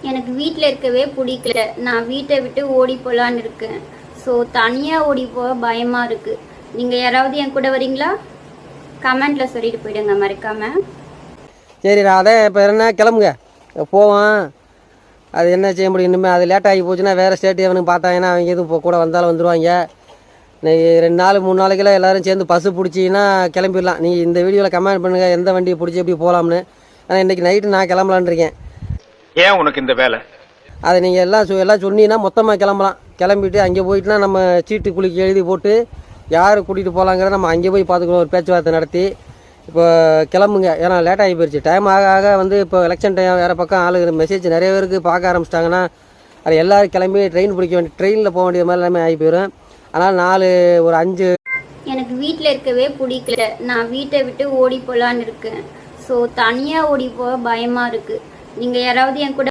எனக்கு வீட்டில் இருக்கவே பிடிக்கல. நான் வீட்டை விட்டு ஓடி போகலான்னு இருக்கேன். ஸோ தனியாக ஓடி போக பயமாக இருக்குது. நீங்கள் யாராவது என் கூட வரீங்களா? கமெண்ட்டில் சொல்லிட்டு போயிடுங்க மறக்காமல். சரி, நான் அதான் இப்போ என்ன கிளம்புங்க போவோம். அது என்ன செய்ய முடியும், இனிமேல் அது லேட் ஆகி போச்சுன்னா வேறு ஸ்டேட்டு எவனுக்கு பார்த்தாங்கன்னா அவங்க எதுவும் இப்போ கூட வந்தாலும் வந்துடுவாங்க. நீ 2 நாள் 3 நாளைக்கெல்லாம் எல்லோரும் சேர்ந்து பஸ்ஸு பிடிச்சின்னா கிளம்பிடலாம். நீ இந்த வீடியோவில் கமெண்ட் பண்ணுங்கள் எந்த வண்டியை பிடிச்சி எப்படி போகலாம்னு. ஆனால் இன்றைக்கி நைட்டு நான் கிளம்பலான் இருக்கேன். ஏன் உனக்கு இந்த வேலை? அதை நீங்கள் எல்லாம் சொன்னீங்கன்னா மொத்தமாக கிளம்பலாம். கிளம்பிட்டு அங்கே போயிட்டுனா நம்ம சீட்டு குலுக்கி எழுதி போட்டு யார் கூட்டிகிட்டு போகலாங்கிறத நம்ம அங்கே போய் பார்த்துக்கணும். ஒரு பேச்சுவார்த்தை நடத்தி இப்போ கிளம்புங்க. ஏன்னா லேட் ஆகி போயிடுச்சு. டைம் ஆக ஆக இப்போ எலெக்ஷன் டைம் வேறு பக்கம் ஆளுங்க மெசேஜ் நிறைய பேருக்கு பார்க்க ஆரம்பிச்சிட்டாங்கன்னா அது எல்லோரும் கிளம்பி ட்ரெயின் பிடிக்க வேண்டிய ட்ரெயினில் போக வேண்டிய மாதிரி எல்லாமே ஆகி போயிடும். அதனால் ஒரு 5 எனக்கு வீட்டில் இருக்கவே பிடிக்கல. நான் வீட்டை விட்டு ஓடி போகலான்னு இருக்கேன். ஸோ தனியாக ஓடி போக பயமாக இருக்குது. நீங்கள் யாராவது என் கூட